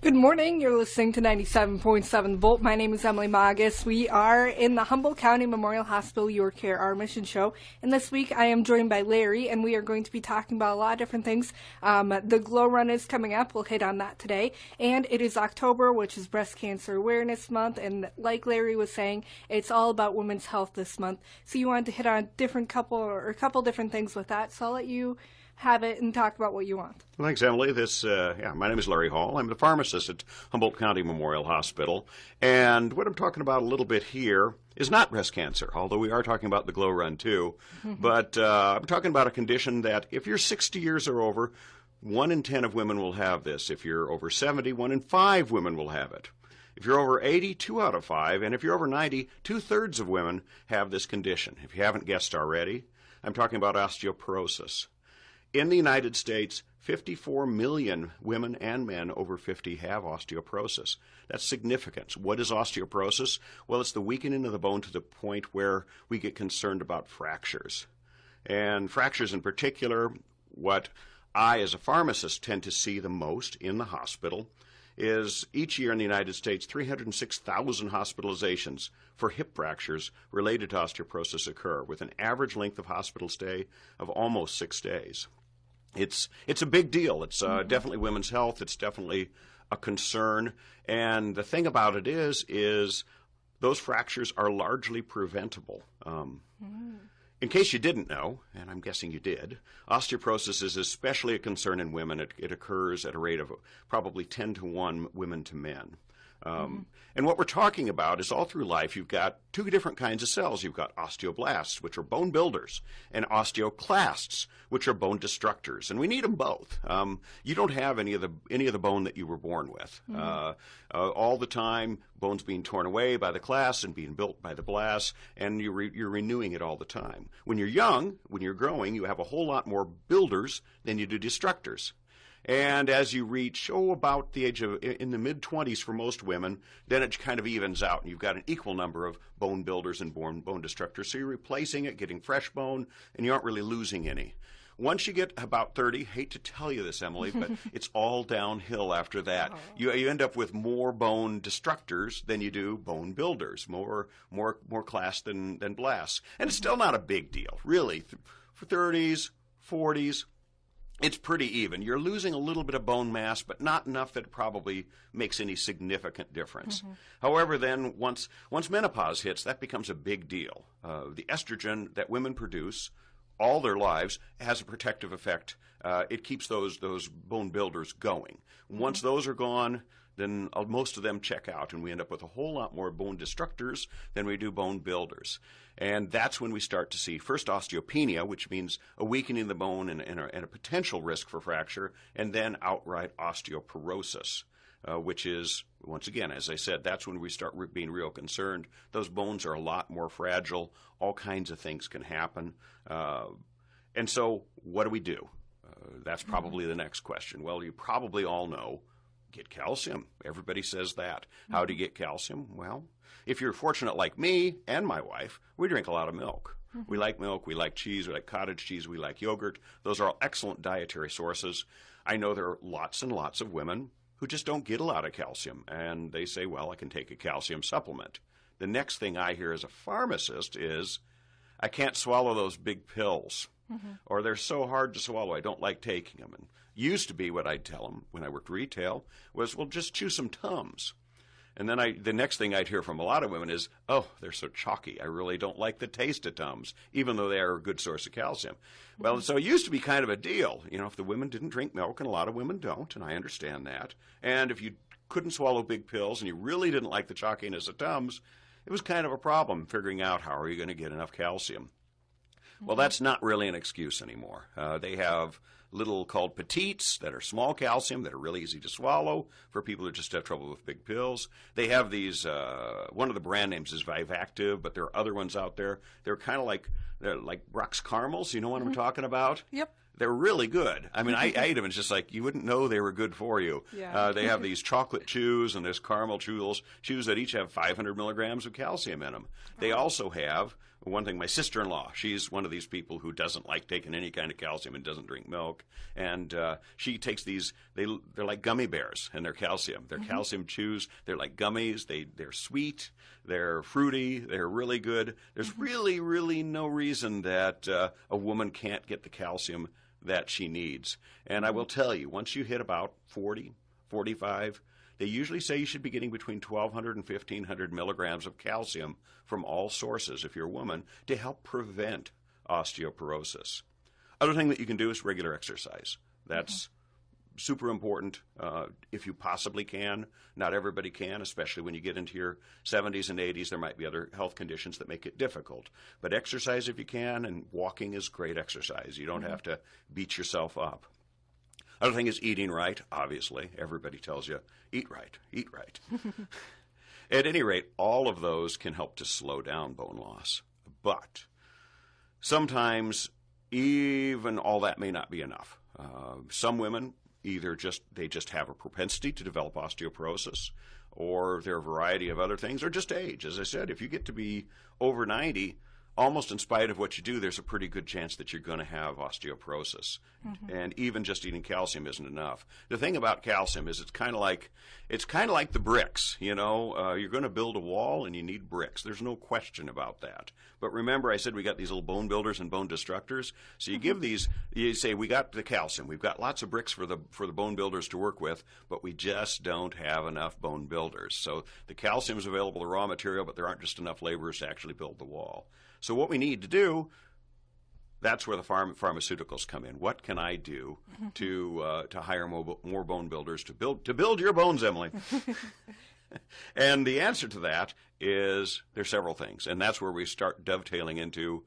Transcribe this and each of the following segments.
Good morning. You're listening to 97.7 Volt. My name is Emily Magus. We are in the Humboldt County Memorial Hospital Your Care, Our Mission show. And this week I am joined by Larry, and we are going to be talking about a lot of different things. The Glow Run is coming up. We'll hit on that today. And it is October, which is Breast Cancer Awareness Month. And like Larry was saying, it's all about women's health this month. So you wanted to hit on a couple different things with that. So I'll let you have it and talk about what you want. Well, thanks, Emily. My name is Larry Hall. I'm the pharmacist at Humboldt County Memorial Hospital. And what I'm talking about a little bit here is not breast cancer, although we are talking about the Glow Run too. But I'm talking about a condition that if you're 60 years or over, 1 in 10 of women will have this. If you're over 70, 1 in 5 women will have it. If you're over 80, 2 out of 5. And if you're over 90, 2/3 of women have this condition. If you haven't guessed already, I'm talking about osteoporosis. In the United States, 54 million women and men over 50 have osteoporosis. That's significant. What is osteoporosis? Well, it's the weakening of the bone to the point where we get concerned about fractures. And fractures in particular, what I as a pharmacist tend to see the most in the hospital is each year in the United States, 306,000 hospitalizations for hip fractures related to osteoporosis occur, with an average length of hospital stay of almost 6 days. It's a big deal. It's definitely women's health. It's definitely a concern. And the thing about it is those fractures are largely preventable. In case you didn't know, and I'm guessing you did, osteoporosis is especially a concern in women. It occurs at a rate of probably 10 to 1 women to men. And what we're talking about is all through life you've got 2 different kinds of cells. You've got osteoblasts, which are bone builders, and osteoclasts, which are bone destructors. And we need them both. You don't have any of the bone that you were born with. All the time, bones being torn away by the clasts and being built by the blasts, and you're renewing it all the time. When you're young, when you're growing, you have a whole lot more builders than you do destructors. And as you reach, about the age of, in the mid-20s for most women, then it kind of evens out, and you've got an equal number of bone builders and bone destructors. So you're replacing it, getting fresh bone, and you aren't really losing any. Once you get about 30, hate to tell you this, Emily, but it's all downhill after that. You end up with more bone destructors than you do bone builders, more class than blasts. And it's still not a big deal, really. For 30s, 40s, it's pretty even. You're losing a little bit of bone mass, but not enough that it probably makes any significant difference. However, then, once menopause hits, that becomes a big deal. The estrogen that women produce all their lives has a protective effect. It keeps those bone builders going. Once those are gone, then most of them check out, and we end up with a whole lot more bone destructors than we do bone builders. And that's when we start to see first osteopenia, which means a weakening of the bone and a potential risk for fracture, and then outright osteoporosis, which is, once again, as I said, that's when we start being real concerned. Those bones are a lot more fragile. All kinds of things can happen. And so what do? That's probably the next question. Well, you probably all know, get calcium. Everybody says that. How do you get calcium? Well, if you're fortunate like me and my wife, we drink a lot of milk. We like milk, we like cheese, we like cottage cheese, we like yogurt. Those are all excellent dietary sources. I know there are lots and lots of women who just don't get a lot of calcium, and they say, well, I can take a calcium supplement. The next thing I hear as a pharmacist is, I can't swallow those big pills, or they're so hard to swallow, I don't like taking them. And used to be what I'd tell them when I worked retail was, well, just chew some Tums. And then the next thing I'd hear from a lot of women is, oh, they're so chalky. I really don't like the taste of Tums, even though they are a good source of calcium. Well, so it used to be kind of a deal. You know, if the women didn't drink milk, and a lot of women don't, and I understand that. And if you couldn't swallow big pills and you really didn't like the chalkiness of Tums, it was kind of a problem figuring out how are you going to get enough calcium. Well, that's not really an excuse anymore. They have little called petites that are small calcium that are really easy to swallow for people who just have trouble with big pills. They have these, one of the brand names is Vivactive, but there are other ones out there. They're kind of like Brux Caramels. You know what I'm talking about? Yep. They're really good. I mean, I ate them. It's just like you wouldn't know they were good for you. Yeah. They have these chocolate chews and there's caramel chews that each have 500 milligrams of calcium in them. They also have one thing, my sister-in-law, she's one of these people who doesn't like taking any kind of calcium and doesn't drink milk. And she takes these, they're like gummy bears, and they're calcium. They're calcium chews. They're like gummies. They're sweet. They're fruity. They're really good. There's really no reason that a woman can't get the calcium that she needs. And I will tell you, once you hit about 40, 45, they usually say you should be getting between 1,200 and 1,500 milligrams of calcium from all sources, if you're a woman, to help prevent osteoporosis. Other thing that you can do is regular exercise. That's super important if you possibly can. Not everybody can, especially when you get into your 70s and 80s. There might be other health conditions that make it difficult. But exercise if you can, and walking is great exercise. You don't have to beat yourself up. Other thing is eating right, obviously. Everybody tells you, eat right, eat right. At any rate, all of those can help to slow down bone loss. But sometimes even all that may not be enough. Some women either just have a propensity to develop osteoporosis, or there are a variety of other things, or just age. As I said, if you get to be over 90, almost in spite of what you do, there's a pretty good chance that you're going to have osteoporosis. And even just eating calcium isn't enough. The thing about calcium is it's kind of like the bricks. You know, you're going to build a wall and you need bricks. There's no question about that. But remember, I said we got these little bone builders and bone destructors. So you give these, you say we got the calcium, we've got lots of bricks for the bone builders to work with, but we just don't have enough bone builders. So the calcium is available, the raw material, but there aren't just enough laborers to actually build the wall. So what we need to do, that's where the pharmaceuticals come in. What can I do to hire more bone builders to build your bones, Emily? And the answer to that is there's several things, and that's where we start dovetailing into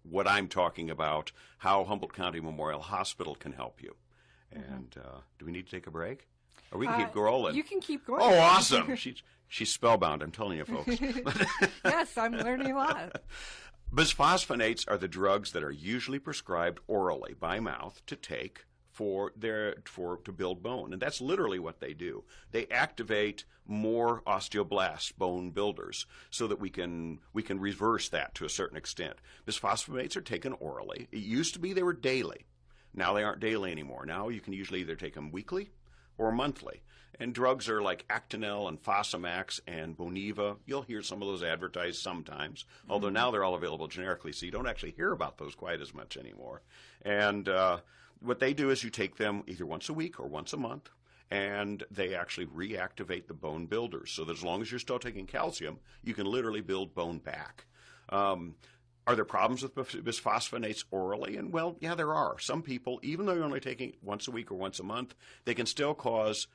what I'm talking about, how Humboldt County Memorial Hospital can help you. And do we need to take a break? Or we can keep rolling. You can keep going. Oh, awesome! She's spellbound, I'm telling you, folks. Yes, I'm learning a lot. Bisphosphonates are the drugs that are usually prescribed orally by mouth to take to build bone, and that's literally what they do. They activate more osteoblasts, bone builders, so that we can reverse that to a certain extent. Bisphosphonates are taken orally. It used to be they were daily. Now they aren't daily anymore. Now you can usually either take them weekly or monthly. And drugs are like Actonel and Fosamax and Boniva. You'll hear some of those advertised sometimes, although now they're all available generically, so you don't actually hear about those quite as much anymore. And what they do is you take them either once a week or once a month, and they actually reactivate the bone builders. So that as long as you're still taking calcium, you can literally build bone back. Are there problems with bisphosphonates orally? And well, yeah, there are. Some people, even though you're only taking it once a week or once a month, they can still cause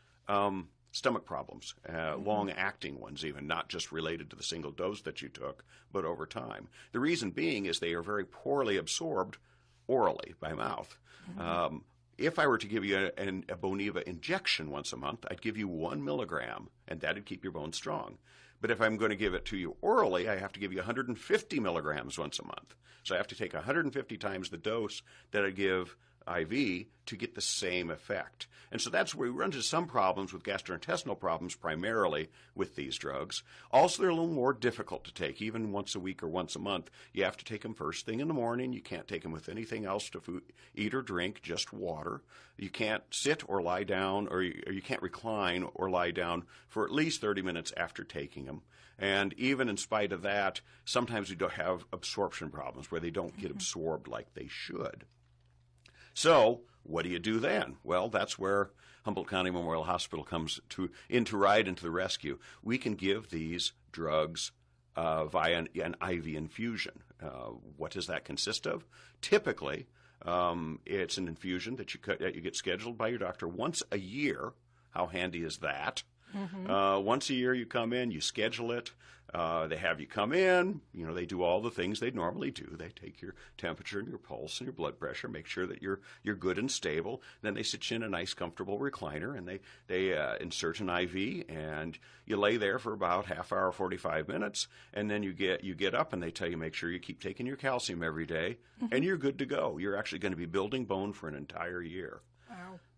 stomach problems, long-acting ones even, not just related to the single dose that you took, but over time. The reason being is they are very poorly absorbed orally by mouth. If I were to give you a Boniva injection once a month, I'd give you 1 milligram, and that would keep your bones strong. But if I'm going to give it to you orally, I have to give you 150 milligrams once a month. So I have to take 150 times the dose that I give IV to get the same effect. And so that's where we run into some problems with gastrointestinal problems primarily with these drugs. Also, they're a little more difficult to take, even once a week or once a month. You have to take them first thing in the morning. You can't take them with anything else to eat or drink, just water. You can't sit or lie down, or you can't recline or lie down for at least 30 minutes after taking them. And even in spite of that, sometimes we don't have absorption problems where they don't get absorbed like they should. So what do you do then? Well, that's where Humboldt County Memorial Hospital comes right into the rescue. We can give these drugs via an IV infusion. What does that consist of? Typically, it's an infusion that you get scheduled by your doctor once a year. How handy is that? Once a year you come in, you schedule it. They have you come in. You know, they do all the things they normally do. They take your temperature and your pulse and your blood pressure, make sure that you're good and stable. Then they sit you in a nice, comfortable recliner, and they insert an IV, and you lay there for about half hour, 45 minutes, and then you get up, and they tell you make sure you keep taking your calcium every day, and you're good to go. You're actually going to be building bone for an entire year.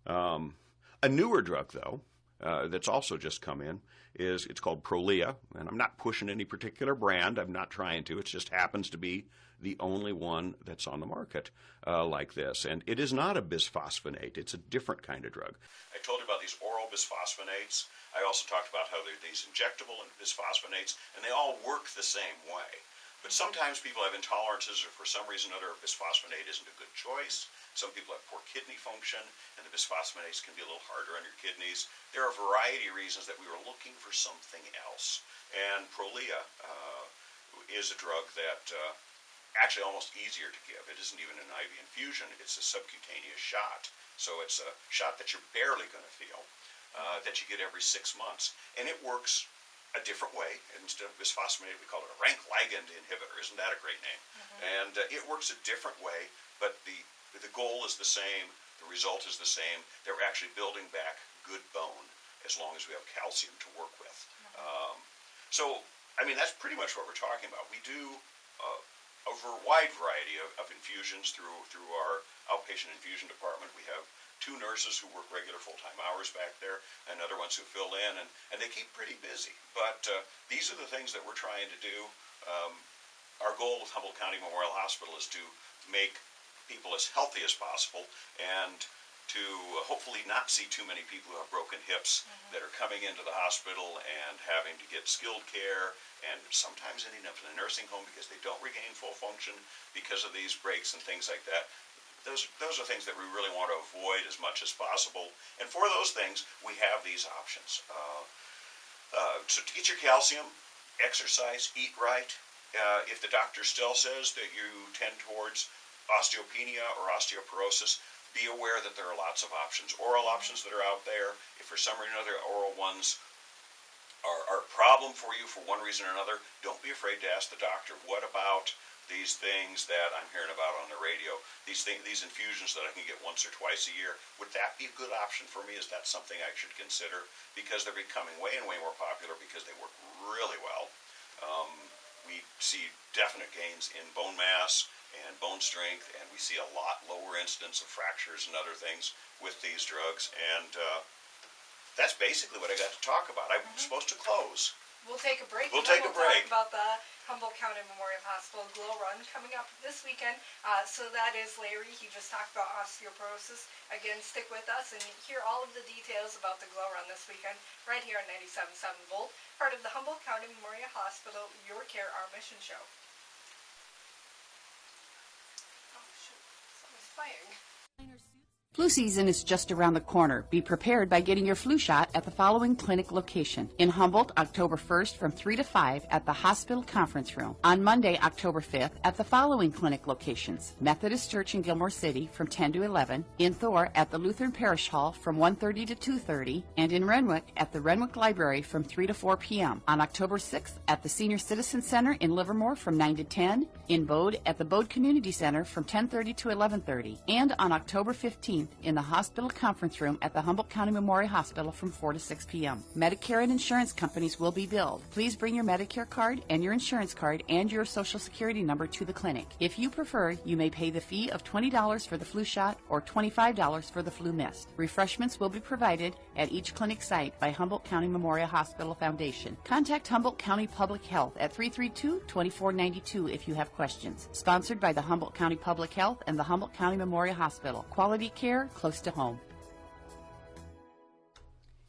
Wow. A newer drug, though, that's also just come in it's called Prolia, and I'm not pushing any particular brand. I'm not trying to. It just happens to be the only one that's on the market like this. And it is not a bisphosphonate. It's a different kind of drug. I told you about these oral bisphosphonates. I also talked about how they're these injectable bisphosphonates, and they all work the same way. But sometimes people have intolerances, or for some reason or other, a bisphosphonate isn't a good choice. Some people have poor kidney function, and the bisphosphonates can be a little harder on your kidneys. There are a variety of reasons that we were looking for something else. And Prolia is a drug that actually almost easier to give. It isn't even an IV infusion. It's a subcutaneous shot. So it's a shot that you're barely going to feel, that you get every 6 months. And it works a different way. Instead of bisphosphonate, we call it a rank ligand inhibitor. Isn't that a great name? And it works a different way, but the goal is the same. The result is the same. They're actually building back good bone as long as we have calcium to work with. So, I mean, that's pretty much what we're talking about. We do a wide variety of infusions through our outpatient infusion department. We have 2 nurses who work regular full-time hours back there, and other ones who fill in, and they keep pretty busy. But these are the things that we're trying to do. Our goal with Humboldt County Memorial Hospital is to make people as healthy as possible, and to hopefully not see too many people who have broken hips that are coming into the hospital and having to get skilled care, and sometimes ending up in a nursing home because they don't regain full function because of these breaks and things like that. Those are things that we really want to avoid as much as possible. And for those things, we have these options. So to get your calcium, exercise, eat right. If the doctor still says that you tend towards osteopenia or osteoporosis, be aware that there are lots of options. Oral options that are out there. If for some reason or another oral ones are a problem for you for one reason or another, don't be afraid to ask the doctor, what about these things that I'm hearing about on the radio, these infusions that I can get once or twice a year, would that be a good option for me? Is that something I should consider? Because they're becoming way and way more popular because they work really well. We see definite gains in bone mass and bone strength, and we see a lot lower incidence of fractures and other things with these drugs. And that's basically what I got to talk about. I'm supposed to close. We'll take a break. We'll take a break. Talk about the Humboldt County Memorial Hospital Glow Run coming up this weekend. So that is Larry. He just talked about osteoporosis. Again, stick with us and hear all of the details about the Glow Run this weekend right here on 97.7 Volt, part of the Humboldt County Memorial Hospital Your Care, Our Mission show. Oh, shoot. Something's playing. Flu season is just around the corner. Be prepared by getting your flu shot at the following clinic location. In Humboldt, October 1st from 3 to 5 at the Hospital Conference Room. On Monday, October 5th at the following clinic locations. Methodist Church in Gilmore City from 10 to 11. In Thor at the Lutheran Parish Hall from 1:30 to 2:30. And in Renwick at the Renwick Library from 3 to 4 p.m. On October 6th at the Senior Citizen Center in Livermore from 9 to 10. In Bode at the Bode Community Center from 10:30 to 11:30. And on October 15th in the Hospital Conference Room at the Humboldt County Memorial Hospital from 4 to 6 p.m. Medicare and insurance companies will be billed. Please bring your Medicare card and your insurance card and your Social Security number to the clinic. If you prefer, you may pay the fee of $20 for the flu shot or $25 for the flu mist. Refreshments will be provided at each clinic site by Humboldt County Memorial Hospital Foundation. Contact Humboldt County Public Health at 332-2492 if you have questions. Sponsored by the Humboldt County Public Health and the Humboldt County Memorial Hospital. Quality care close to home.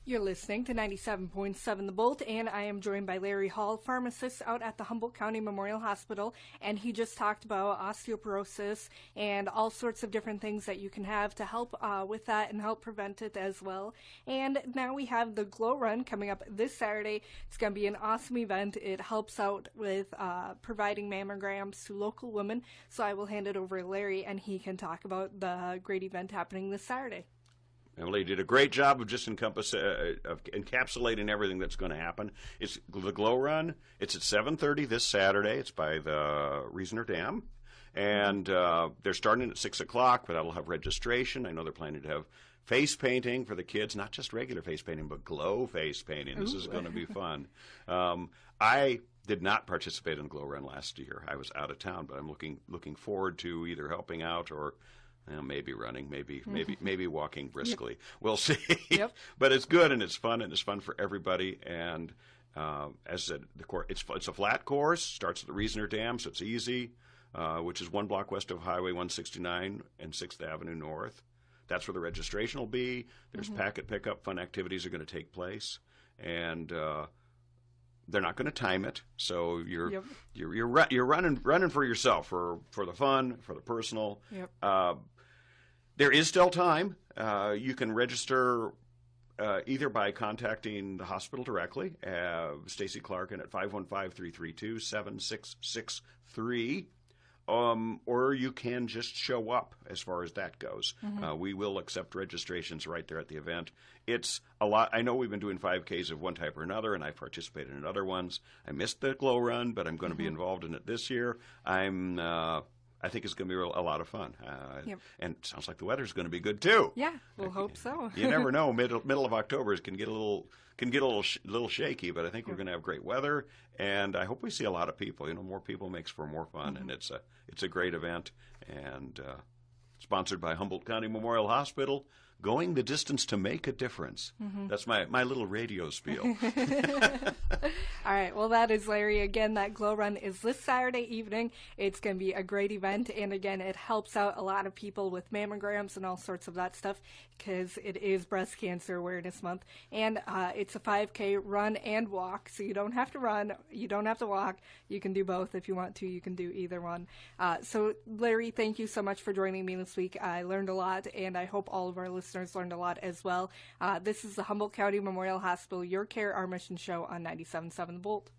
You're listening to 97.7 The Bolt, and I am joined by Larry Hall, pharmacist out at the Humboldt County Memorial Hospital, and he just talked about osteoporosis and all sorts of different things that you can have to help with that and help prevent it as well. And now we have the Glow Run coming up this Saturday. It's going to be an awesome event. It helps out with providing mammograms to local women, so I will hand it over to Larry, and he can talk about the great event happening this Saturday. Emily did a great job of just of encapsulating everything that's going to happen. It's the Glow Run. It's at 7:30 this Saturday. It's by the Reasoner Dam. And they're starting at 6 o'clock, but that'll have registration. I know they're planning to have face painting for the kids, not just regular face painting, but glow face painting. This is going to be fun. I did not participate in the Glow Run last year. I was out of town, but I'm looking forward to either helping out or Maybe running, maybe walking briskly. We'll see. Yep. But it's good and it's fun for everybody. And as I said, it's a flat course. Starts at the Reasoner Dam, so it's easy, which is 1 block west of Highway 169 and 6th Avenue North. That's where the registration will be. There's packet pickup. Fun activities are going to take place, and they're not going to time it. So you're running for yourself, for the fun, for the personal. Yep. There is still time. You can register either by contacting the hospital directly, Stacy Clarkin at 515-332-7663, or you can just show up as far as that goes. We will accept registrations right there at the event. It's a lot. I know we've been doing 5Ks of one type or another, and I've participated in other ones. I missed the Glow Run, but I'm going to be involved in it this year. I think it's going to be a lot of fun. Yep. And it sounds like the weather's going to be good too. Yeah, we'll hope so. You never know. Middle of October can get a little shaky, but I think we're going to have great weather, and I hope we see a lot of people. More people makes for more fun, and it's a great event, and sponsored by Humboldt County Memorial Hospital. Going the distance to make a difference. That's my little radio spiel. All right. Well, that is Larry. Again, that Glow Run is this Saturday evening. It's going to be a great event. And again, it helps out a lot of people with mammograms and all sorts of that stuff because it is Breast Cancer Awareness Month. And it's a 5K run and walk. So you don't have to run. You don't have to walk. You can do both. If you want to, you can do either one. So, Larry, thank you so much for joining me this week. I learned a lot, and I hope all of our listeners learned a lot as well. This is the Humboldt County Memorial Hospital Your Care, Our Mission show on 97.7 The Bolt.